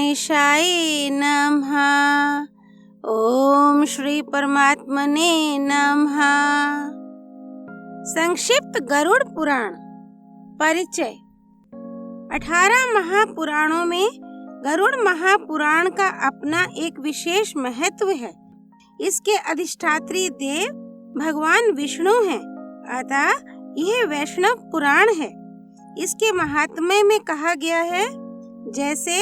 गणेशाय नमः। ओम श्री परमात्मने नमः। संक्षिप्त गरुड़ पुराण। परिचय। 18 महापुराणों में गरुड़ महापुराण का अपना एक विशेष महत्व है। इसके अधिष्ठात्री देव भगवान विष्णु हैं, अतः यह वैष्णव पुराण है। इसके महात्म्य में कहा गया है, जैसे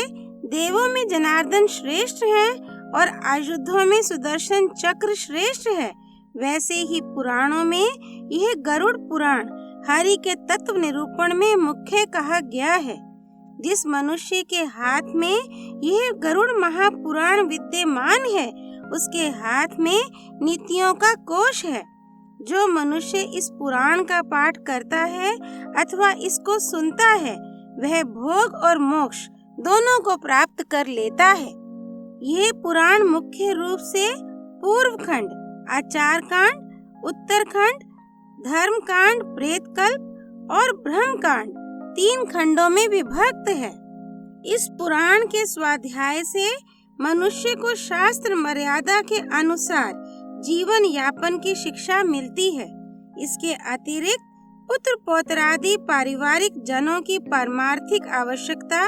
देवों में जनार्दन श्रेष्ठ है और आयुधों में सुदर्शन चक्र श्रेष्ठ है, वैसे ही पुराणों में यह गरुड़ पुराण हरि के तत्व निरूपण में मुख्य कहा गया है। जिस मनुष्य के हाथ में यह गरुड़ महापुराण विद्यमान है, उसके हाथ में नीतियों का कोश है। जो मनुष्य इस पुराण का पाठ करता है अथवा इसको सुनता है, वह भोग और मोक्ष दोनों को प्राप्त कर लेता है। यह पुराण मुख्य रूप से पूर्व खंड, आचार कांड, उत्तर खंड, धर्म कांड, प्रेत कल्प और ब्रह्म कांड 3 खंडों में विभक्त है। इस पुराण के स्वाध्याय से मनुष्य को शास्त्र मर्यादा के अनुसार जीवन यापन की शिक्षा मिलती है। इसके अतिरिक्त पुत्र पौत्रादि पारिवारिक जनों की पारमार्थिक आवश्यकता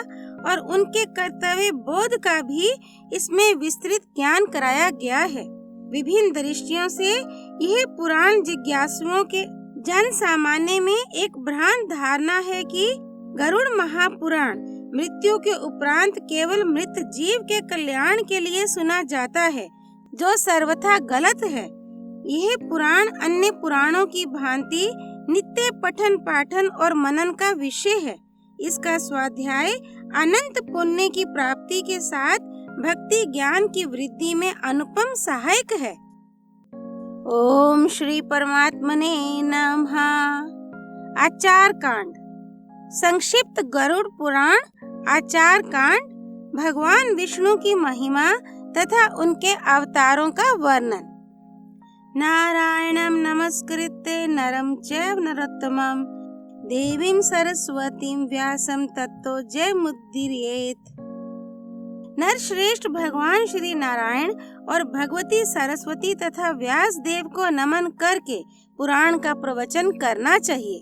और उनके कर्तव्य बोध का भी इसमें विस्तृत ज्ञान कराया गया है। विभिन्न दृष्टियों से यह पुराण जिज्ञासुओं के जन सामान्य में एक भ्रांत धारणा है कि गरुड़ महापुराण मृत्यु के उपरांत केवल मृत जीव के कल्याण के लिए सुना जाता है, जो सर्वथा गलत है। यह पुराण अन्य पुराणों की भांति नित्य पठन पाठन और मनन का विषय है। इसका स्वाध्याय अनंत पुण्य की प्राप्ति के साथ भक्ति ज्ञान की वृद्धि में अनुपम सहायक है। ओम श्री परमात्मने नमः। आचार कांड। संक्षिप्त गरुड़ पुराण आचार कांड भगवान विष्णु की महिमा तथा उनके अवतारों का वर्णन। नारायणं नमस्कृत्य नरं चैव नरोत्तमं देवीं सरस्वतीं व्यासं ततो जयमुदीरयेत्। नर श्रेष्ठ भगवान श्री नारायण और भगवती सरस्वती तथा व्यास देव को नमन करके पुराण का प्रवचन करना चाहिए।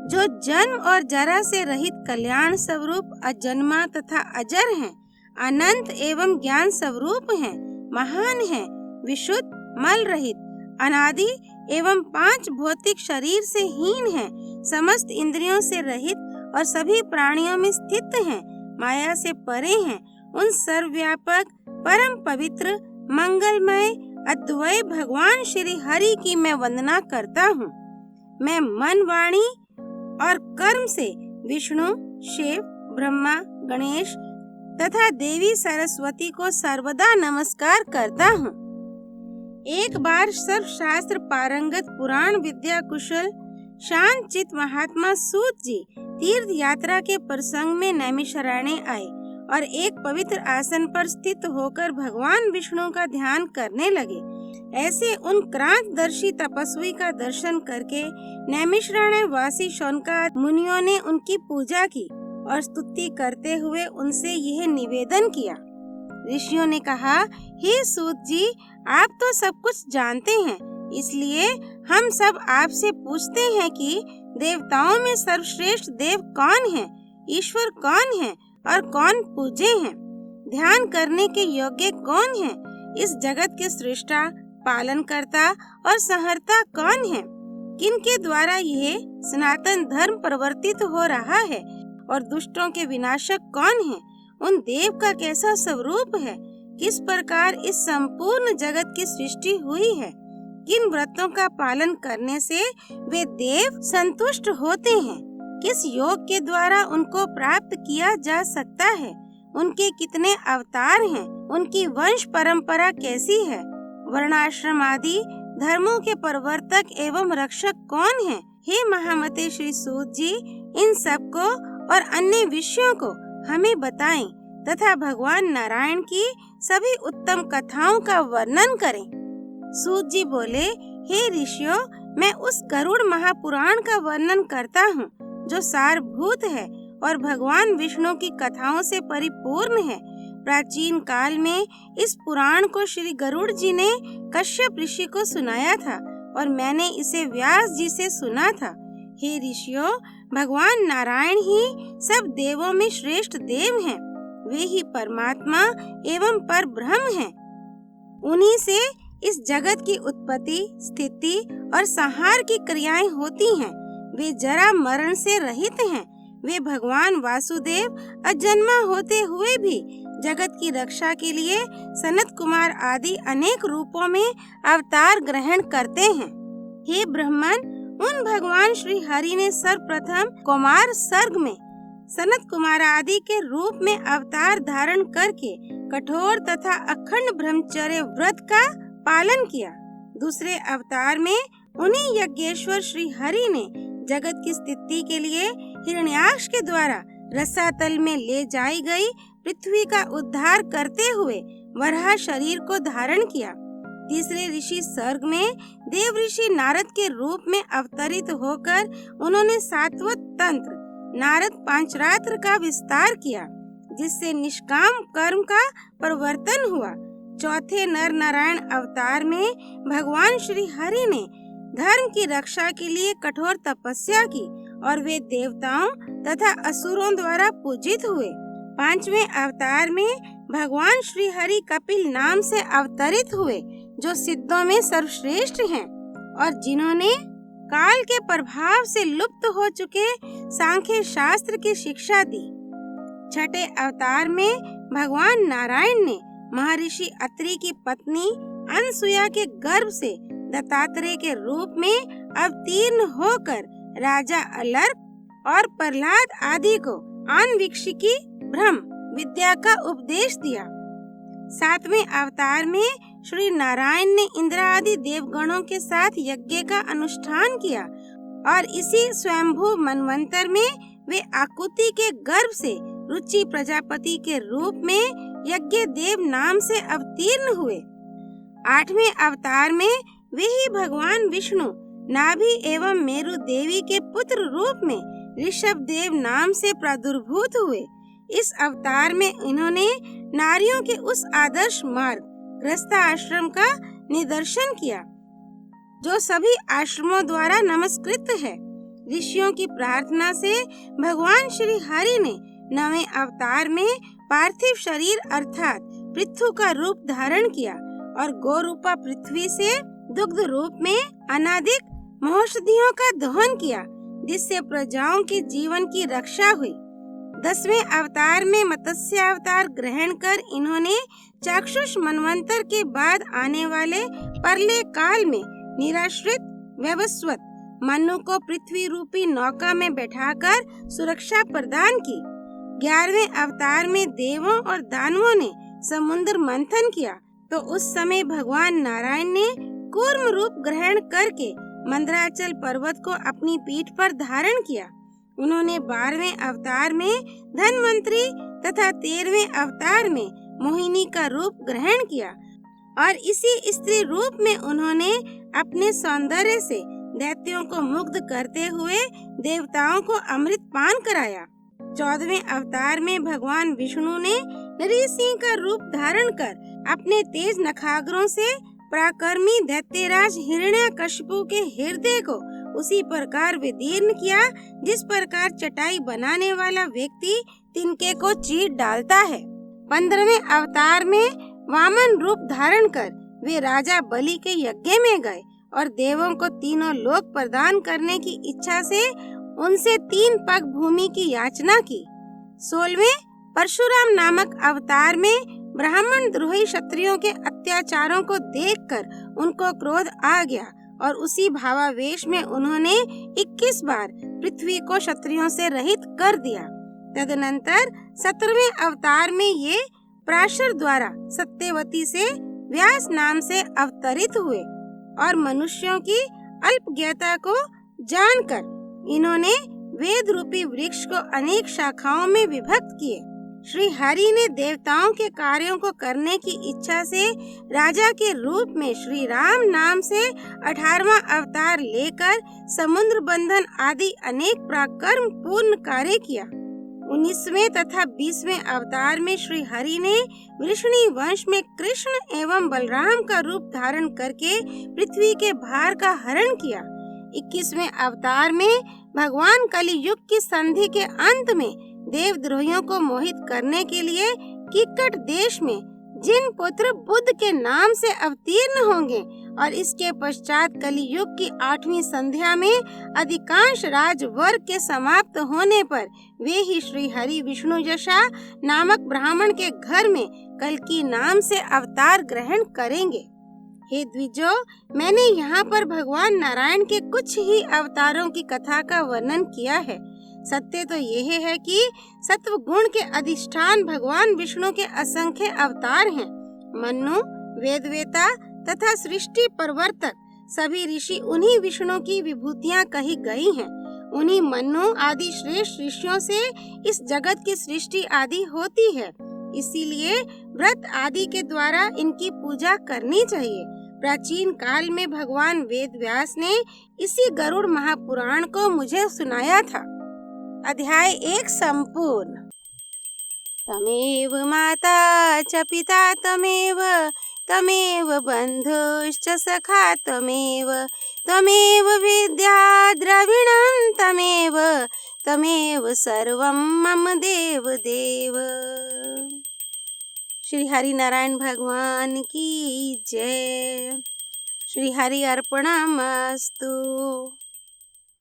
जो जन्म और जरा से रहित कल्याण स्वरूप अजन्मा तथा अजर हैं, अनंत एवं ज्ञान स्वरूप हैं, महान हैं, विशुद्ध मल रहित, अनादि एवं 5 भौतिक शरीर से हीन हैं, समस्त इंद्रियों से रहित और सभी प्राणियों में स्थित हैं, माया से परे हैं, उन सर्वव्यापक परम पवित्र मंगलमय अद्वैत भगवान श्री हरि की मैं वंदना करता हूँ। मैं मन, वाणी और कर्म से विष्णु, शिव, ब्रह्मा, गणेश तथा देवी सरस्वती को सर्वदा नमस्कार करता हूँ। एक बार सर्वशास्त्र पारंगत पुराण विद्या कुशल शांत चित महात्मा सूत जी तीर्थ यात्रा के प्रसंग में नैमिषारण्य आए और एक पवित्र आसन पर स्थित होकर भगवान विष्णु का ध्यान करने लगे। ऐसे उन क्रांतदर्शी तपस्वी का दर्शन करके नैमिषारण्य वासी शौनकादि मुनियों ने उनकी पूजा की और स्तुति करते हुए उनसे यह निवेदन किया। ऋषियों ने कहा, हे सूत जी, आप तो सब कुछ जानते हैं, इसलिए हम सब आपसे पूछते हैं कि देवताओं में सर्वश्रेष्ठ देव कौन है, ईश्वर कौन है और कौन पूज्य हैं? ध्यान करने के योग्य कौन है? इस जगत के सृष्टा, पालन करता और संहर्ता कौन है? किनके द्वारा यह सनातन धर्म परिवर्तित हो रहा है और दुष्टों के विनाशक कौन है? उन देव का कैसा स्वरूप है? किस प्रकार इस संपूर्ण जगत की सृष्टि हुई है? किन व्रतों का पालन करने से वे देव संतुष्ट होते हैं? किस योग के द्वारा उनको प्राप्त किया जा सकता है? उनके कितने अवतार हैं? उनकी वंश परंपरा कैसी है? वर्णाश्रम आदि धर्मों के प्रवर्तक एवं रक्षक कौन हैं? हे महामते श्री सूत जी, इन सब को और अन्य विषयों को हमें बताएं तथा भगवान नारायण की सभी उत्तम कथाओं का वर्णन करें। सूत जी बोले, हे ऋषियों, मैं उस गरुड़ महापुराण का वर्णन करता हूँ जो सारभूत है और भगवान विष्णु की कथाओं से परिपूर्ण है। प्राचीन काल में इस पुराण को श्री गरुड़ जी ने कश्यप ऋषि को सुनाया था और मैंने इसे व्यास जी से सुना था। हे ऋषियों, भगवान नारायण ही सब देवों में श्रेष्ठ देव हैं। वे ही परमात्मा एवं पर ब्रह्म हैं। उन्हीं से इस जगत की उत्पत्ति, स्थिति और संहार की क्रियाएं होती हैं। वे जरा मरण से रहित हैं। वे भगवान वासुदेव अजन्मा होते हुए भी जगत की रक्षा के लिए सनत कुमार आदि अनेक रूपों में अवतार ग्रहण करते हैं। हे ब्राह्मण, उन भगवान श्री हरि ने सर्वप्रथम कुमार सर्ग में सनत कुमार आदि के रूप में अवतार धारण करके कठोर तथा अखंड ब्रह्मचर्य व्रत का पालन किया। दूसरे अवतार में उन्हीं यज्ञेश्वर श्री हरि ने जगत की स्थिति के लिए हिरण्याक्ष के द्वारा रसातल में ले जाई गई पृथ्वी का उद्धार करते हुए वराह शरीर को धारण किया। तीसरे ऋषि सर्ग में देव ऋषि नारद के रूप में अवतरित होकर उन्होंने सात्वत तंत्र नारद पांचरात्र का विस्तार किया, जिससे निष्काम कर्म का परिवर्तन हुआ। चौथे नर नारायण अवतार में भगवान श्री हरि ने धर्म की रक्षा के लिए कठोर तपस्या की और वे देवताओं तथा असुरों द्वारा पूजित हुए। पांचवें अवतार में भगवान श्री हरि कपिल नाम से अवतरित हुए, जो सिद्धों में सर्वश्रेष्ठ हैं और जिन्होंने काल के प्रभाव से लुप्त हो चुके सांख्य शास्त्र की शिक्षा दी। छठे अवतार में भगवान नारायण ने महर्षि अत्रि की पत्नी अनसुया के गर्भ से दत्तात्रेय के रूप में अवतीर्ण होकर राजा अलर्क और प्रहलाद आदि को आन्वीक्षिकी ब्रह्म विद्या का उपदेश दिया। सातवें अवतार में श्री नारायण ने इंद्र आदि देवगणों के साथ यज्ञ का अनुष्ठान किया और इसी स्वयंभू मनवंतर में वे आकुति के गर्भ से रुचि प्रजापति के रूप में यज्ञ देव नाम से अवतीर्ण हुए। आठवें अवतार में वे ही भगवान विष्णु नाभि एवं मेरु देवी के पुत्र रूप में ऋषभ देव नाम से प्रादुर्भूत हुए। इस अवतार में इन्होंने नारियों के उस आदर्श मार्ग गृहस्थाश्रम का निदर्शन किया, जो सभी आश्रमों द्वारा नमस्कृत है। ऋषियों की प्रार्थना से भगवान श्री हरि ने नवें अवतार में पार्थिव शरीर अर्थात पृथु का रूप धारण किया और गोरूपा पृथ्वी से दुग्ध रूप में अनादिक महौषधियों का दोहन किया, जिससे प्रजाओं के जीवन की रक्षा हुई। 10वें अवतार में मत्स्य अवतार ग्रहण कर इन्होंने चाक्षुष मनवंतर के बाद आने वाले परले काल में निराश्रित व्यवस्वत मनु को पृथ्वी रूपी नौका में बैठाकर सुरक्षा प्रदान की। 11वें अवतार में देवों और दानवों ने समुद्र मंथन किया, तो उस समय भगवान नारायण ने कूर्म रूप ग्रहण करके मंदराचल पर्वत को अपनी पीठ पर धारण किया। उन्होंने 12वें अवतार में धनवंतरी तथा 13वें अवतार में मोहिनी का रूप ग्रहण किया और इसी स्त्री रूप में उन्होंने अपने सौंदर्य से दैत्यों को मुग्ध करते हुए देवताओं को अमृत पान कराया। 14वें अवतार में भगवान विष्णु ने नरसिंह का रूप धारण कर अपने तेज नखाग्रों से पराक्रमी दैत्यराज हिरण्यकशिपु के हृदय को उसी प्रकार विदीर्ण किया जिस प्रकार चटाई बनाने वाला व्यक्ति तिनके को चीर डालता है। 15वें अवतार में वामन रूप धारण कर वे राजा बलि के यज्ञ में गए और देवों को तीनों लोक प्रदान करने की इच्छा से उनसे 3 पग भूमि की याचना की। 16वें परशुराम नामक अवतार में ब्राह्मण द्रोही क्षत्रियों के अत्याचारों को देखकर उनको क्रोध आ गया और उसी भावावेश में उन्होंने 21 बार पृथ्वी को क्षत्रियों से रहित कर दिया। तदनंतर 17वें अवतार में ये पराशर द्वारा सत्यवती से व्यास नाम से अवतरित हुए और मनुष्यों की अल्पज्ञता को जानकर इन्होंने वेद रूपी वृक्ष को अनेक शाखाओं में विभक्त किए। श्री हरि ने देवताओं के कार्यों को करने की इच्छा से राजा के रूप में श्री राम नाम से 18वां अवतार लेकर समुद्र बंधन आदि अनेक पराक्रम पूर्ण कार्य किया। 19वें तथा 20वें अवतार में श्री हरि ने वृषणी वंश में कृष्ण एवं बलराम का रूप धारण करके पृथ्वी के भार का हरण किया। 21वें अवतार में भगवान कलयुग की संधि के अंत में देवद्रोहियों को मोहित करने के लिए किक्कट देश में जिन पुत्र बुद्ध के नाम से अवतीर्ण होंगे और इसके पश्चात कलयुग की 8वीं संध्या में अधिकांश राजवर्ग के समाप्त होने पर वे ही श्री हरि विष्णु यशा नामक ब्राह्मण के घर में कल्कि नाम से अवतार ग्रहण करेंगे। हे द्विजो, मैंने यहाँ पर भगवान नारायण के कुछ ही अवतारों की कथा का वर्णन किया है। सत्य तो यह है कि सत्व गुण के अधिष्ठान भगवान विष्णु के असंख्य अवतार हैं। मनु, वेदवेता तथा सृष्टि प्रवर्तक सभी ऋषि उन्हीं विष्णु की विभूतियां कही गई हैं। उन्हीं मनु आदि श्रेष्ठ ऋषियों से इस जगत की सृष्टि आदि होती है। इसीलिए व्रत आदि के द्वारा इनकी पूजा करनी चाहिए। प्राचीन काल में भगवान वेद व्यास ने इसी गरुड़ महापुराण को मुझे सुनाया था। अध्याय 1 संपूर्ण। तमेव माता च पिता तमेव, तमेव बन्धुश्च सखा तमेव, तमेव विद्या द्रविणं तमेव, तमेव सर्वं मम देव देव। श्री हरि नारायण भगवान की जय। श्री हरि अर्पणमस्तु।